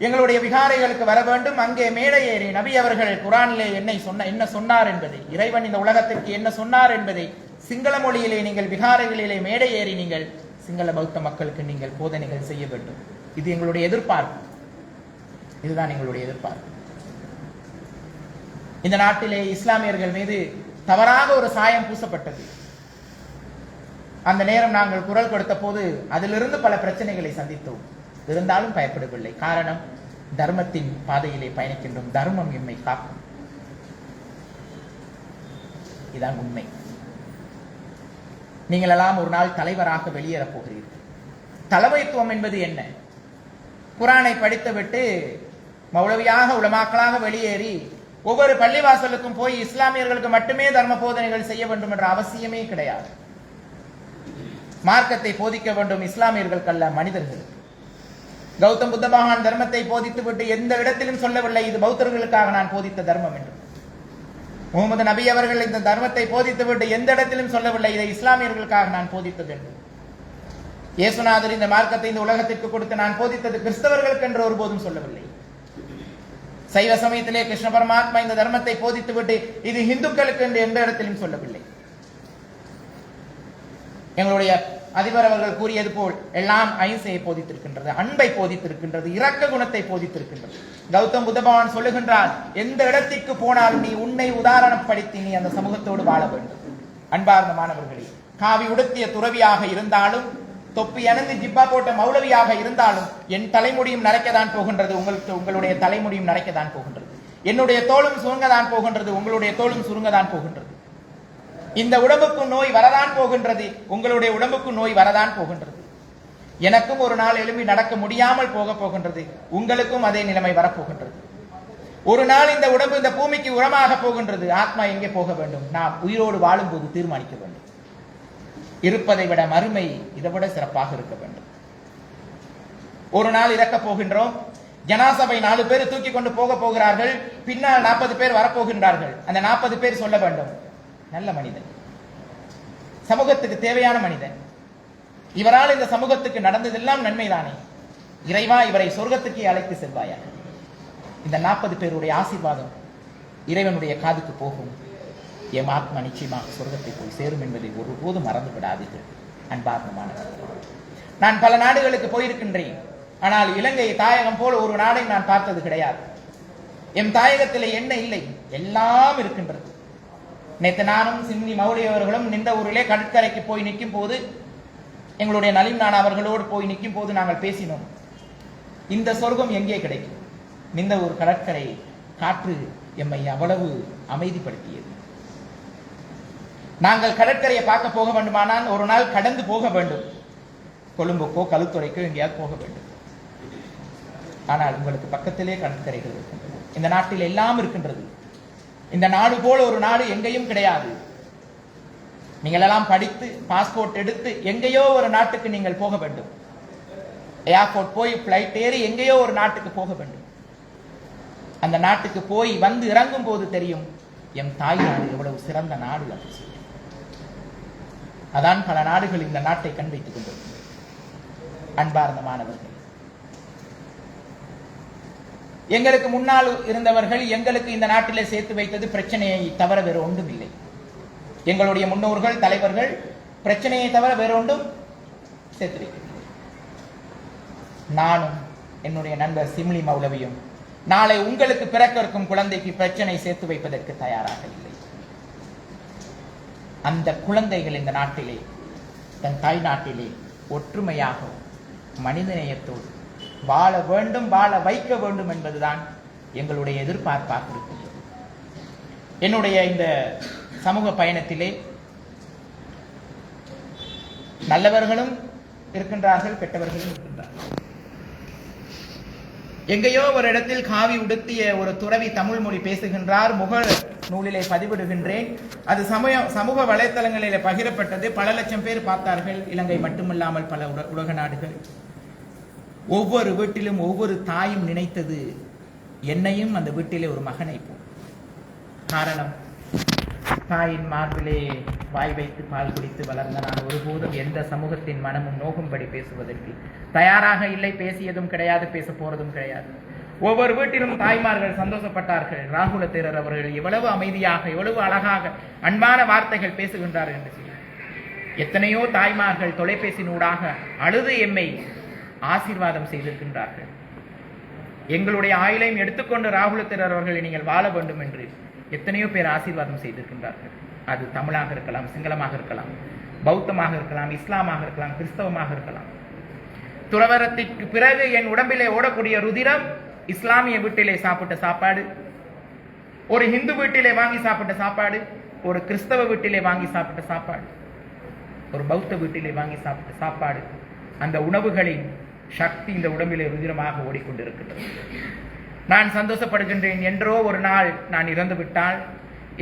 எங்களுடைய விகாரைகளுக்கு வர வேண்டும். அங்கே மேடை ஏறி நபி அவர்கள் குரானிலே என்ன சொன்னார் என்பதை, இறைவன் இந்த உலகத்திற்கு என்ன சொன்னார் என்பதை சிங்கள மொழியிலே நீங்கள் விகாரைகளிலே மேடை ஏறி நீங்கள் சிங்கள பௌத்த மக்களுக்கு நீங்கள் போதனைகள் செய்ய வேண்டும். இது எங்களுடைய எதிர்பார்ப்பு. இதுதான் எங்களுடைய எதிர்பார்ப்பு. இந்த நாட்டிலே இஸ்லாமியர்கள் மீது தவறாக ஒரு சாயம் பூசப்பட்டது. அந்த நேரம் நாங்கள் குரல் கொடுத்த போது அதிலிருந்து பல பிரச்சனைகளை சந்தித்தோம். இருந்தாலும் பயப்படவில்லை. காரணம், தர்மத்தின் பாதையிலே பயணிக்கின்றோம். தர்மம் எம்மை காக்கும். இதான் உண்மை. நீங்கள் எல்லாம் ஒரு நாள் தலைவராக வெளியேறப் போகிறீர்கள். தலைமைத்துவம் என்பது என்ன? குரானை படித்துவிட்டு மௌலவியாக உலமாக்களாக வெளியேறி ஒவ்வொரு பள்ளிவாசலுக்கும் போய் இஸ்லாமியர்களுக்கு மட்டுமே தர்ம போதனைகள் செய்ய வேண்டும் என்ற அவசியமே கிடையாது. மார்க்கத்தை போதிக்க வேண்டும் இஸ்லாமியர்களுக்கல்ல, மனிதர்களுக்கு. கௌதம் புத்த பகவான் தர்மத்தை போதித்து விட்டு எந்த இடத்திலும் சொல்லவில்லை இது பௌத்தர்களுக்காக நான் போதித்த தர்மம் என்று. முகமது நபி அவர்கள் இந்த தர்மத்தை போதித்து விட்டு எந்த இடத்திலும் சொல்லவில்லை இதை இஸ்லாமியர்களுக்காக நான் போதித்தது என்று. இயேசுநாதர் இந்த மார்க்கத்தை இந்த உலகத்திற்கு கொடுத்து நான் போதித்தது கிறிஸ்தவர்களுக்கு என்று ஒருபோதும் சொல்லவில்லை. சைவ சமயத்திலே கிருஷ்ண பரமாத்மா இந்த தர்மத்தை போதித்து விட்டு இது இந்துக்களுக்கு என்று எந்த இடத்திலும் சொல்லவில்லை. எங்களுடைய அதிபர் அவர்கள் கூறியது போல் எல்லாம் அஹிம்சையை போதித்திருக்கின்றது, அன்பை போதித்திருக்கின்றது, இரக்க குணத்தை போதித்திருக்கின்றது. கௌதம் புத்த பகவான் சொல்லுகின்றார், எந்த இடத்திற்கு போனாலும் நீ உன்னை உதாரணப்படுத்தி நீ அந்த சமூகத்தோடு வாழ வேண்டும். அன்பார்ந்த மாணவர்களே, காவி உடுத்திய துறவியாக இருந்தாலும், தொப்பி அணிந்து ஜிப்பா போட்ட மௌலவியாக இருந்தாலும் என் தலைமுடியும் நரைக்கத்தான் போகின்றது, உங்களுடைய தலைமுடியும் நரைக்கத்தான் போகின்றது. என்னுடைய தோளும் சுருங்கதான் போகின்றது, உங்களுடைய தோளும் சுருங்கதான் போகின்றது. இந்த உடம்புக்கு நோய் வரதான் போகின்றது, உங்களுடைய உடம்புக்கு நோய் வரதான் போகின்றது. எனக்கும் ஒரு நாள் எழும்பி நடக்க முடியாமல் போக போகின்றது, உங்களுக்கும் அதே நிலைமை வரப்போகின்றது. ஒரு நாள் இந்த உடம்பு இந்த பூமிக்கு உரமாக போகின்றது. ஆத்மா எங்கே போக வேண்டும்? நாம் உயிரோடு வாழும் போது தீர்மானிக்க வேண்டும். இருப்பதை விட மறுமை இதை விட சிறப்பாக இருக்க வேண்டும். ஒரு நாள் இறக்க போகின்றோம். ஜனாசபை 4 பேர் தூக்கி கொண்டு போக போகிறார்கள். பின்னால் 40 பேர் வரப்போகின்றார்கள். அந்த 40 பேர் சொல்ல வேண்டும், நல்ல மனிதன், சமூகத்துக்கு தேவையான மனிதன், இவரால் இந்த சமூகத்துக்கு நடந்ததெல்லாம் நன்மைதானே, இறைவா இவரை சொர்க்கத்துக்கே அழைத்து செல்வாயா. இந்த 40 பேருடைய ஆசீர்வாதம் இறைவனுடைய காதுக்கு போகும். எம் ஆத்மா நிச்சயமாக சொர்க்கத்தை போய் சேரும் என்பதை ஒருபோதும் மறந்து விடாதீர்கள். அன்பார்ந்தமானவர்களே, நான் பல நாடுகளுக்கு போயிருக்கின்றேன். ஆனால் இலங்கை தாயகம் போல ஒரு நாடை நான் பார்த்தது கிடையாது. எம் தாயகத்தில் என்ன இல்லை, எல்லாம் இருக்கின்றது. நேற்று நானும் சிந்தி மௌலி அவர்களும் நின்ற ஊரிலே கடற்கரைக்கு போய் நிற்கும் போது, எங்களுடைய நலிம் நான் அவர்களோடு போய் நிற்கும் போது நாங்கள் பேசினோம், இந்த சொர்க்கம் எங்கே கிடைக்கும்? நின்ற ஒரு கடற்கரை காற்று எம்மை அவ்வளவு அமைதிப்படுத்தியது. நாங்கள் கடற்கரையை பார்க்க போக வேண்டுமானால் ஒரு நாள் கடந்து போக வேண்டும். கொழும்புக்கோ களுத்துறைக்கோ எங்கேயாவது போக வேண்டும். ஆனால் உங்களுக்கு பக்கத்திலே கடற்கரைகள் இருக்கின்றன. இந்த நாட்டில் எல்லாம் இருக்கின்றது. இந்த நாடு போல ஒரு நாடு எங்கேயும் கிடையாது. நீங்கள் எல்லாம் படித்து பாஸ்போர்ட் எடுத்து எங்கேயோ ஒரு நாட்டுக்கு நீங்கள் போக வேண்டும். ஏர்போர்ட் போய் பிளைட் ஏறி எங்கேயோ ஒரு நாட்டுக்கு போக வேண்டும். அந்த நாட்டுக்கு போய் வந்து இறங்கும் போது தெரியும் எம் தாய் நாடு எவ்வளவு சிறந்த நாடு என்று சொல்லி. அதான் பல நாடுகள் இந்த நாட்டை கண் வைத்துக் கொண்டிருக்கிறது. அன்பார்ந்த மாணவர்கள், எங்களுக்கு முன்னால் இருந்தவர்கள் எங்களுக்கு இந்த நாட்டிலே சேர்த்து வைத்தது பிரச்சனையை தவிர வேறு ஒன்றும் இல்லை. எங்களுடைய முன்னோர்கள் தலைவர்கள் பிரச்சனையை தவிர வேறு ஒன்றும் சேர்த்து வைக்கவில்லை. நானும் என்னுடைய நண்பர் சிம்லி மௌலவியும் நாளை உங்களுக்கு பிறக்க இருக்கும் குழந்தைக்கு பிரச்சனை சேர்த்து வைப்பதற்கு தயாராக இல்லை. அந்த குழந்தைகள் இந்த நாட்டிலே, தன் தாய் நாட்டிலே ஒற்றுமையாக மனிதநேயத்தோடு வாழ வேண்டும், வாழ வைக்க வேண்டும் என்பதுதான் எங்களுடைய எதிர்பார்ப்பாக இருக்கின்றது. என்னுடைய இந்த சமூக பயணத்திலே நல்லவர்களும் இருக்கின்றார்கள், கெட்டவர்களும் இருக்கின்றார்கள். எங்கேயோ ஒரு இடத்தில் காவி உடுத்திய ஒரு துறவி தமிழ் மொழி பேசுகின்றார். முக நூலிலே பதிவிடுகின்றேன். அது சமூக வலைத்தளங்களிலே பகிரப்பட்டது. பல லட்சம் பேர் பார்த்தார்கள். இலங்கை மட்டுமில்லாமல் பல உலக நாடுகள். ஒவ்வொரு வீட்டிலும் ஒவ்வொரு தாயும் நினைத்தது என்னையும் அந்த வீட்டிலே ஒரு மகனை போ. காரணம், தாயின் மார்பிலே வாய் வைத்து பால் குடித்து வளர்ந்த நான் ஒருபோதும் எந்த சமூகத்தின் மனமும் நோகும்படி பேசுவதற்கு தயாராக இல்லை. பேசியதும் கிடையாது, பேச போறதும் கிடையாது. ஒவ்வொரு வீட்டிலும் தாய்மார்கள் சந்தோஷப்பட்டார்கள். ராகுல தேரர் அவர்கள் எவ்வளவு அமைதியாக, எவ்வளவு அழகாக அன்பான வார்த்தைகள் பேசுகின்றார்கள் என்று சொல்லி எத்தனையோ தாய்மார்கள் தொலைபேசியினூடாக அழுது எம்மை ஆசீர்வாதம் செய்திருக்கின்றார்கள். எங்களுடைய ஆயுளையும் எடுத்துக்கொண்டு ராகுல தேரர் அவர்களை நீங்கள் வாழ வேண்டும் என்று எத்தனையோ பேர் ஆசீர்வாதம் செய்திருக்கின்றார்கள். அது தமிழாக இருக்கலாம், சிங்களமாக இருக்கலாம், பௌத்தமாக இருக்கலாம், இஸ்லாமாக இருக்கலாம், கிறிஸ்தவமாக இருக்கலாம். துறவரத்திற்கு பிறகு என் உடம்பிலே ஓடக்கூடிய ருதிரம் இஸ்லாமிய வீட்டிலே சாப்பிட்ட சாப்பாடு, ஒரு இந்து வீட்டிலே வாங்கி சாப்பிட்ட சாப்பாடு, ஒரு கிறிஸ்தவ வீட்டிலே வாங்கி சாப்பிட்ட சாப்பாடு, ஒரு பௌத்த வீட்டிலே வாங்கி சாப்பிட்ட சாப்பாடு, அந்த உணவுகளின் சக்தி இந்த உடம்பிலே ருதிரமாக ஓடிக்கொண்டிருக்கின்றது. நான் சந்தோஷப்படுகின்றேன். என்றோ ஒரு நாள் நான் இறந்து விட்டால்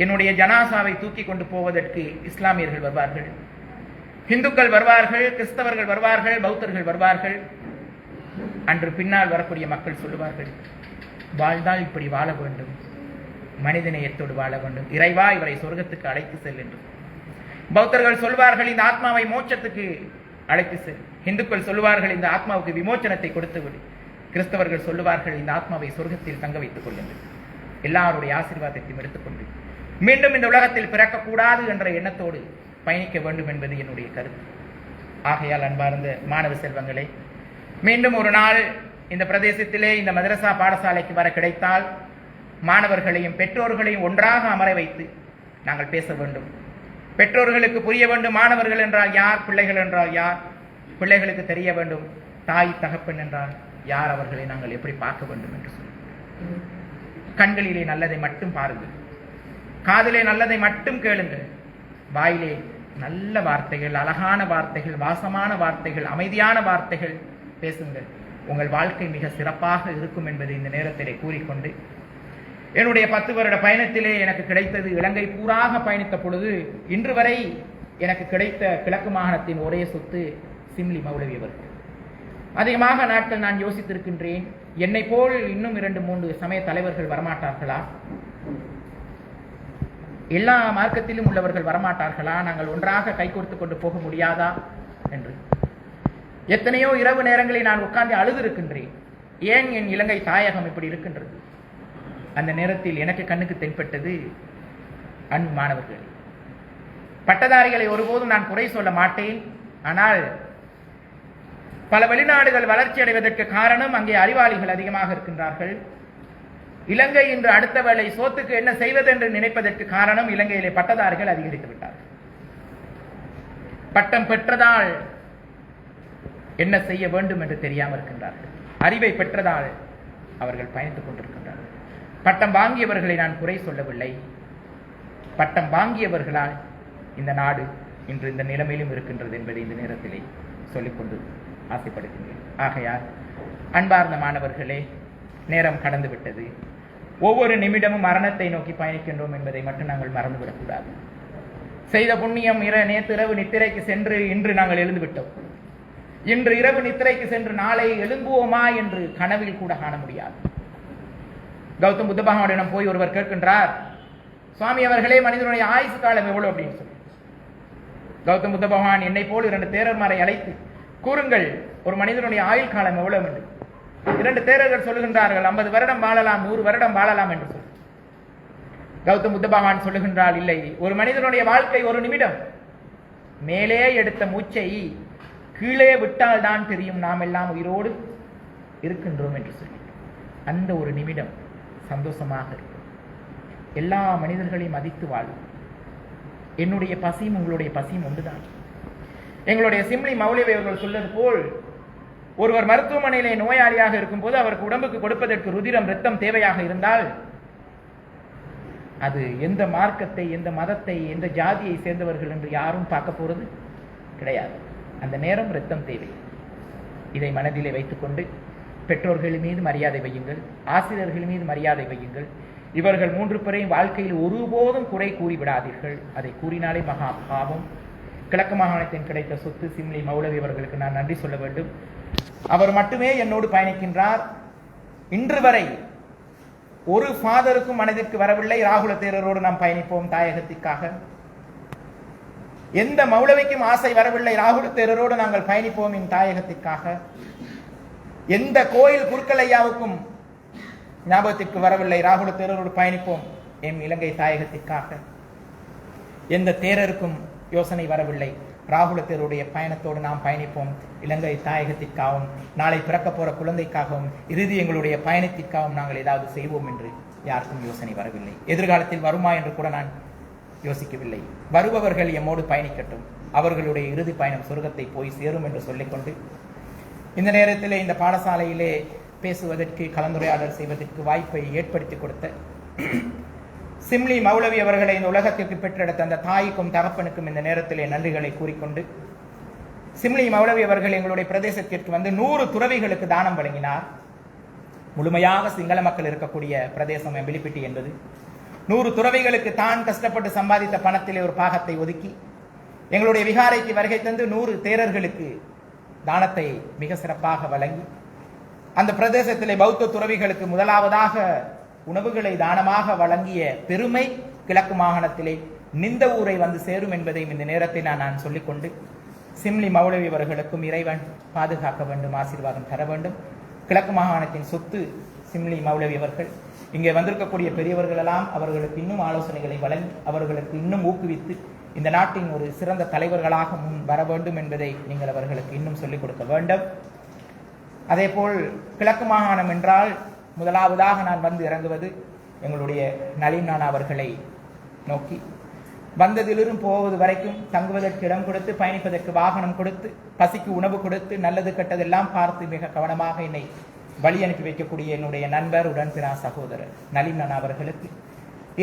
என்னுடைய ஜனாசாவை தூக்கி கொண்டு போவதற்கு இஸ்லாமியர்கள் வருவார்கள், இந்துக்கள் வருவார்கள், கிறிஸ்தவர்கள் வருவார்கள், பௌத்தர்கள் வருவார்கள். அன்று பின்னால் வரக்கூடிய மக்கள் சொல்லுவார்கள், வாழ்ந்தால் இப்படி வாழ வேண்டும், மனிதநேயத்தோடு வாழ வேண்டும், இறைவா இவரை சொர்க்கத்துக்கு அழைத்து செல் என்று. பௌத்தர்கள் சொல்வார்கள், இந்த ஆத்மாவை மோட்சத்துக்கு அழைத்து செல். இந்துக்கள் சொல்லுவார்கள், இந்த ஆத்மாவுக்கு விமோச்சனத்தை கொடுத்து விடு. கிறிஸ்தவர்கள் சொல்லுவார்கள், இந்த ஆத்மாவை சொர்க்கத்தில் தங்க வைத்துக் கொள்ளுங்கள், எல்லாருடைய ஆசீர்வாதத்தையும் எடுத்துக்கொண்டு மீண்டும் இந்த உலகத்தில் பிறக்கக்கூடாது என்ற எண்ணத்தோடு பயணிக்க வேண்டும் என்பது என்னுடைய கருத்து. ஆகையால் அன்பார்ந்த மாணவ செல்வங்களே, மீண்டும் ஒரு நாள் இந்த பிரதேசத்திலே இந்த மதரசா பாடசாலைக்கு வர கிடைத்தால் மாணவர்களையும் பெற்றோர்களையும் ஒன்றாக அமர வைத்து நாங்கள் பேச வேண்டும். பெற்றோர்களுக்கு புரிய வேண்டும், மாணவர்கள் என்றால் யார், பிள்ளைகள் என்றால் யார். பிள்ளைகளுக்கு தெரிய வேண்டும், தாய் தகப்பன் என்றால் யார், அவர்களை நாங்கள் எப்படி பார்க்க வேண்டும் என்று சொல்லி. கண்களிலே நல்லதை மட்டும் பாருங்கள், காதிலே நல்லதை மட்டும் கேளுங்கள், வாயிலே நல்ல வார்த்தைகள், அழகான வார்த்தைகள், வாசமான வார்த்தைகள், அமைதியான வார்த்தைகள் பேசுங்கள். உங்கள் வாழ்க்கை மிக சிறப்பாக இருக்கும் என்பதை இந்த நேரத்திலே கூறிக்கொண்டு, என்னுடைய 10 வருட பயணத்திலே எனக்கு கிடைத்தது, இலங்கை பூராக பயணித்த பொழுது இன்று வரை எனக்கு கிடைத்த கிழக்கு மாகாணத்தின் ஒரே சொத்து சிம்லி மௌலவி அவர்கள். அதிகமாக நாட்கள் நான் யோசித்திருக்கின்றேன், என்னை போல் இன்னும் 2-3 சமய தலைவர்கள் வரமாட்டார்களா, எல்லா மார்க்கத்திலும் உள்ளவர்கள் வரமாட்டார்களா, நாங்கள் ஒன்றாக கைகோர்த்து கொண்டு போக முடியாதா என்று. எத்தனையோ இரவு நேரங்களில் நான் உட்கார்ந்து அழுதிருக்கின்றேன், ஏன் என் இலங்கை தாயகம் இப்படி இருக்கின்றது. அந்த நேரத்தில் எனக்கு கண்ணுக்கு தென்பட்டது, அன்பு மாணவர்கள், பட்டதாரிகளை ஒருபோதும் நான் குறை சொல்ல மாட்டேன். ஆனால் பல வெளிநாடுகள் வளர்ச்சி அடைவதற்கு காரணம் அங்கே அறிவாளிகள் அதிகமாக இருக்கின்றார்கள். இலங்கை இன்று அடுத்த வேளை சோத்துக்கு என்ன செய்வது என்று நினைப்பதற்கு காரணம் இலங்கையிலே பட்டதாரிகள் அதிகரித்து விட்டார்கள். பட்டம் பெற்றதால் என்ன செய்ய வேண்டும் என்று தெரியாமல் இருக்கின்றார்கள். அறிவை பெற்றதால் அவர்கள் பயணித்துக் கொண்டிருக்கின்றார்கள். பட்டம் வாங்கியவர்களை நான் குறை சொல்லவில்லை, பட்டம் வாங்கியவர்களால் இந்த நாடு இன்று இந்த நிலைமையிலும் இருக்கின்றது என்பதை இந்த நேரத்திலே சொல்லிக்கொண்டு ஆசைப்படுகின்றேன். ஆகையால் அன்பார்ந்த மாணவர்களே, நேரம் கடந்து விட்டது. ஒவ்வொரு நிமிடமும் மரணத்தை நோக்கி பயணிக்கின்றோம் என்பதை மட்டும் நாங்கள் மறந்துவிடக்கூடாது. செய்த புண்ணியம் நேற்று இரவு நித்திரைக்கு சென்று இன்று நாங்கள் எழுந்து விட்டோம். இன்று இரவு நித்திரைக்கு சென்று நாளை எழும்புவோமா என்று கனவில் கூட காண முடியாது. கௌதம் புத்த பகவானிடம் போய் ஒருவர் கேட்கின்றார், சுவாமி அவர்களே, மனிதனுடைய ஆயுசு காலம் எவ்வளவு அப்படின்னு சொல்லி. கௌதம் புத்த பகவான், என்னை போல் 2 தேரர்மாரை அழைத்து கூறுங்கள், ஒரு மனிதனுடைய ஆயுள் காலம் எவ்வளவு என்று. 2 தேரர்கள் சொல்லுகின்றார்கள், 50 வருடம் வாழலாம், 100 வருடம் வாழலாம் என்று சொல்லி. கௌதம் புத்த பகவான் சொல்லுகின்றார், இல்லை, ஒரு மனிதனுடைய வாழ்க்கை 1 நிமிடம். மேலே எடுத்த மூச்சை கீழே விட்டால் தான் தெரியும் நாம் எல்லாம் உயிரோடு இருக்கின்றோம் என்று சொல்லி. அந்த 1 நிமிடம் சந்தோஷமாக இருக்கும். எல்லா மனிதர்களையும் மதித்து வாழும். என்னுடைய பசியும் உங்களுடைய பசியும் ஒன்றுதான். எங்களுடைய சிம்லி மௌலவி அவர்கள் சொல்வது போல், ஒருவர் மருத்துவமனையிலே நோயாளியாக இருக்கும் போது அவருக்கு உடம்புக்கு கொடுப்பதற்கு ருதிரம், இரத்தம் தேவையாக இருந்தால் அது எந்த மார்க்கத்தை, எந்த மதத்தை, எந்த ஜாதியை சேர்ந்தவர்கள் என்று யாரும் பார்க்க போறது கிடையாது. அந்த நேரம் இரத்தம் தேவை. இதை மனதிலே வைத்துக்கொண்டு பெற்றோர்கள் மீது மரியாதை வையுங்கள், ஆசிரியர்கள் மீது மரியாதை வையுங்கள். இவர்கள் 3 பேரையும் வாழ்க்கையில் ஒருபோதும் குறை கூறி விடாதீர்கள். அதை கூறினாலே மகா பாவம். கிழக்கு மாகாணத்தின் கிடைத்த சொத்து சிம்லி மௌலவி அவர்களுக்கு நான் நன்றி சொல்ல வேண்டும். அவர் மட்டுமே என்னோடு பயணிக்கின்றார். இன்று வரை ஒரு ஃபாதருக்கும் மனதிற்கு வரவில்லை, ராகுல தேரரோடு நாம் பயணிப்போம் தாயகத்திற்காக. எந்த மௌலவிக்கும் ஆசை வரவில்லை, ராகுல தேரரோடு நாங்கள் பயணிப்போம் என் தாயகத்திற்காக. எந்த கோயில் குருக்கலையாவுக்கும் ஞாபகத்திற்கு வரவில்லை, ராகுல தேரரோடு பயணிப்போம் என் இலங்கை தாயகத்திற்காக. எந்த தேரருக்கும் யோசனை வரவில்லை, ராகுல தேருடைய பயணத்தோடு நாம் பயணிப்போம் இலங்கை தாயகத்திற்காகவும், நாளை பிறக்க போற குழந்தைக்காகவும், இறுதி எங்களுடைய பயணத்திற்காகவும் நாங்கள் ஏதாவது செய்வோம் என்று யாருக்கும் யோசனை வரவில்லை. எதிர்காலத்தில் வருமா என்று கூட நான் யோசிக்கவில்லை. வருபவர்கள் எம்மோடு பயணிக்கட்டும், அவர்களுடைய இறுதி பயணம் சொர்க்கத்தை போய் சேரும் என்று சொல்லிக்கொண்டு இந்த நேரத்திலே இந்த பாடசாலையிலே பேசுவதற்கு, கலந்துரையாடல் செய்வதற்கு வாய்ப்பை ஏற்படுத்தி கொடுத்த சிம்லி மௌலவி அவர்களை இந்த உலகத்திற்கு பெற்றெடுத்த அந்த தாய்க்கும் தகப்பனுக்கும் இந்த நேரத்திலே நன்றிகளை கூறிக்கொண்டு, சிம்லி மௌலவி அவர்கள் எங்களுடைய பிரதேசத்திற்கு வந்து 100 துறவிகளுக்கு தானம் வழங்கினார். முழுமையாக சிங்கள மக்கள் இருக்கக்கூடிய பிரதேசம் எம்பிலிப்பிட்டி என்பது. 100 துறவிகளுக்கு தான் கஷ்டப்பட்டு சம்பாதித்த பணத்திலே ஒரு பாகத்தை ஒதுக்கி எங்களுடைய விகாரைக்கு வருகை தந்து 100 தேரர்களுக்கு தானத்தை மிக சிறப்பாக வழங்கி, அந்த பிரதேசத்திலே பௌத்த துறவிகளுக்கு முதலாவதாக உணவுகளை தானமாக வழங்கிய பெருமை கிழக்கு மாகாணத்திலே நிந்த ஊரை வந்து சேரும் என்பதையும் இந்த நேரத்தை நான் சொல்லிக்கொண்டு, சிம்லி மௌலவி அவர்களுக்கும் இறைவன் பாதுகாக்க வேண்டும், ஆசீர்வாதம் தர வேண்டும். கிழக்கு மாகாணத்தின் சொத்து சிம்லி மௌலவி அவர்கள். இங்கே வந்திருக்கக்கூடிய பெரியவர்கள் எல்லாம் அவர்களுக்கு இன்னும் ஆலோசனைகளை வழங்கி, அவர்களுக்கு இன்னும் ஊக்குவித்து இந்த நாட்டின் ஒரு சிறந்த தலைவர்களாக முன் வர வேண்டும் என்பதை நீங்கள் அவர்களுக்கு இன்னும் சொல்லிக் கொடுக்க வேண்டும். அதேபோல் கிழக்கு மாகாணம் என்றால் முதலாவதாக நான் வந்து இறங்குவது எங்களுடைய நலீம் நானா அவர்களை நோக்கி. வந்ததிலிருந்து போவது வரைக்கும் தங்குவதற்கு இடம் கொடுத்து, பயணிப்பதற்கு வாகனம் கொடுத்து, பசிக்கு உணவு கொடுத்து, நல்லது கெட்டதெல்லாம் பார்த்து மிக கவனமாக என்னை வழி அனுப்பி வைக்கக்கூடிய என்னுடைய நண்பர், உடன்பிறா சகோதரர் நலீம் நானா அவர்களுக்கு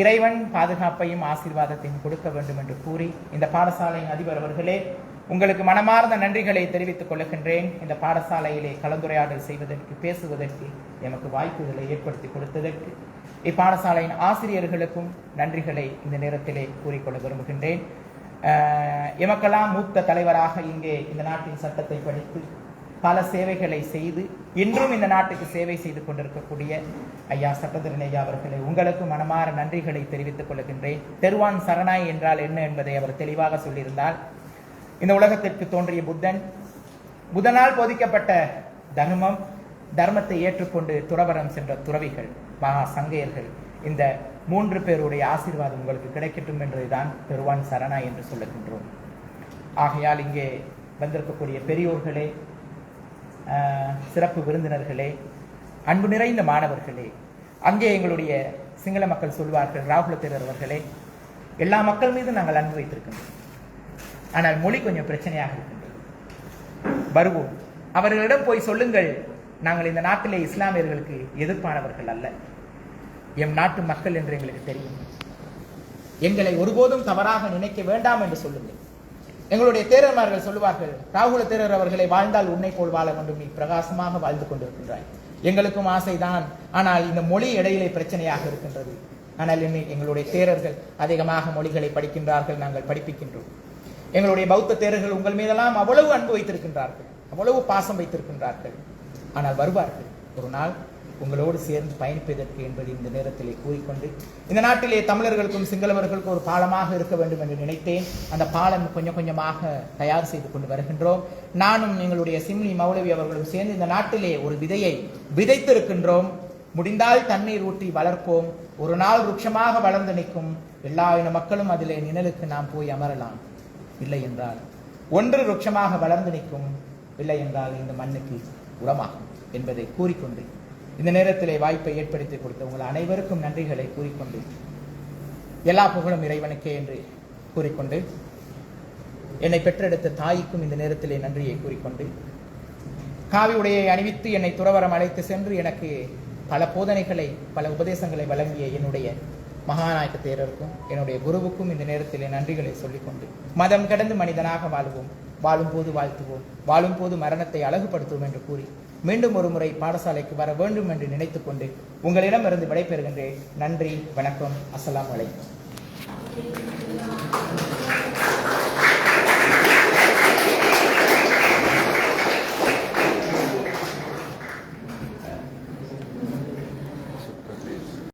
இறைவன் பாதுகாப்பையும் ஆசீர்வாதத்தையும் கொடுக்க வேண்டும் என்று கூறி, இந்த பாடசாலையின் அதிபர் அவர்களே, உங்களுக்கு மனமார்ந்த நன்றிகளை தெரிவித்துக் கொள்கின்றேன். இந்த பாடசாலையிலே கலந்துரையாடல் செய்வதற்கு, பேசுவதற்கு எமக்கு வாய்ப்புகளை ஏற்படுத்தி கொடுத்ததற்கு இப்பாடசாலையின் ஆசிரியர்களுக்கும் நன்றிகளை இந்த நேரத்திலே கூறிக்கொள்ள விரும்புகின்றேன். எமக்கெல்லாம் மூத்த தலைவராக இங்கே இந்த நாட்டின் சட்டத்தை படித்து பல சேவைகளை செய்து இன்றும் இந்த நாட்டுக்கு சேவை செய்து கொண்டிருக்கக்கூடிய ஐயா சட்டத்தரணி ஐயா அவர்களை உங்களுக்கு மனமாற நன்றிகளை தெரிவித்துக் கொள்கின்றேன். தெருவான் சரணாய் என்றால் என்ன என்பதை அவர் தெளிவாக சொல்லியிருந்தால், இந்த உலகத்திற்கு தோன்றிய புத்தனால் போதிக்கப்பட்ட தர்மம், தர்மத்தை ஏற்றுக்கொண்டு துறவரம் சென்ற துறவிகள், மகா சங்கையர்கள், இந்த 3 பேருடைய ஆசீர்வாதம் உங்களுக்கு கிடைக்கட்டும் என்றுதான் தெருவான் சரணாய் என்று சொல்லுகின்றோம். ஆகையால் இங்கே வந்திருக்கக்கூடிய பெரியோர்களே, சிறப்பு விருந்தினர்களே, அன்பு நிறைந்த மாணவர்களே, அங்கே எங்களுடைய சிங்கள மக்கள் சொல்வார்கள், ராகுல தேரர் அவர்களே, எல்லா மக்கள் மீது நாங்கள் அன்பு வைத்திருக்கின்றோம், ஆனால் மொழி கொஞ்சம் பிரச்சனையாக இருக்கின்றது. வருவோம், அவர்களிடம் போய் சொல்லுங்கள், நாங்கள் இந்த நாட்டிலே இஸ்லாமியர்களுக்கு எதிர்ப்பானவர்கள் அல்ல, எம் நாட்டு மக்கள் என்று எங்களுக்கு தெரியும், எங்களை ஒருபோதும் தவறாக நினைக்க வேண்டாம் என்று சொல்லுங்கள். எங்களுடைய தேரர்மார்கள் சொல்லுவார்கள், ராகுல தேரர் அவர்களை வாழ்ந்தால் உன்னை போல் வாழ வேண்டும், நீ பிரகாசமாக வாழ்ந்து கொண்டிருக்கின்றாய், எங்களுக்கும் ஆசைதான், ஆனால் இந்த மொழி இடையிலே பிரச்சனையாக இருக்கின்றது. ஆனால் எங்களுடைய தேரர்கள் அதிகமாக மொழிகளை படிக்கின்றார்கள், நாங்கள் படிப்பிக்கின்றோம். எங்களுடைய பௌத்த தேரர்கள் உங்கள் மீதெல்லாம் அவ்வளவு அன்பு வைத்திருக்கின்றார்கள், அவ்வளவு பாசம் வைத்திருக்கின்றார்கள். ஆனால் வருவார்கள் ஒரு நாள் உங்களோடு சேர்ந்து பயணிப்பதற்கு என்பதை இந்த நேரத்திலே கூறிக்கொண்டு, இந்த நாட்டிலே தமிழர்களுக்கும் சிங்களவர்களுக்கும் ஒரு பாலமாக இருக்க வேண்டும் என்று நினைத்தேன். அந்த பாலம் கொஞ்சம் கொஞ்சமாக தயார் செய்து கொண்டு வருகின்றோம். நானும் எங்களுடைய சிம்லி மௌலவி அவர்களும் சேர்ந்து இந்த நாட்டிலே ஒரு விதையை விதைத்திருக்கின்றோம். முடிந்தால் தண்ணீர் ஊற்றி வளர்ப்போம். ஒரு நாள் விருட்சமாக வளர்ந்து நிற்கும். எல்லா இன மக்களும் அதிலே நிழலுக்கு நாம் போய் அமரலாம். இல்லை என்றால் ஒன்று விருட்சமாக வளர்ந்து நிற்கும், இல்லை என்றால் இந்த மண்ணுக்கு உரமாகும் என்பதை கூறிக்கொண்டு, இந்த நேரத்திலே வாய்ப்பை ஏற்படுத்தி கொடுத்த உங்கள் அனைவருக்கும் நன்றிகளை கூறிக்கொண்டு, எல்லா புகழும் இறைவனுக்கே என்று கூறிக்கொண்டு, என்னை பெற்றெடுத்த தாய்க்கும் இந்த நேரத்திலே நன்றியை கூறிக்கொண்டு, காவி உடையை அணிவித்து என்னை துறவரம் அழைத்து சென்று எனக்கு பல போதனைகளை, பல உபதேசங்களை வழங்கிய என்னுடைய மகாநாயக்க தேரருக்கும் என்னுடைய குருவுக்கும் இந்த நேரத்திலே நன்றிகளை சொல்லிக்கொண்டு, மதம் கடந்து மனிதனாக வாழ்வோம், வாழும் போது வாழ்த்துவோம், வாழும் போது மரணத்தை அழகுபடுத்துவோம் என்று கூறி, மீண்டும் ஒரு முறை பாடசாலைக்கு வர வேண்டும் என்று நினைத்துக் கொண்டு உங்களிடமிருந்து விடைபெறுகின்றேன். நன்றி, வணக்கம், அஸ்ஸலாமு அலைக்கும்.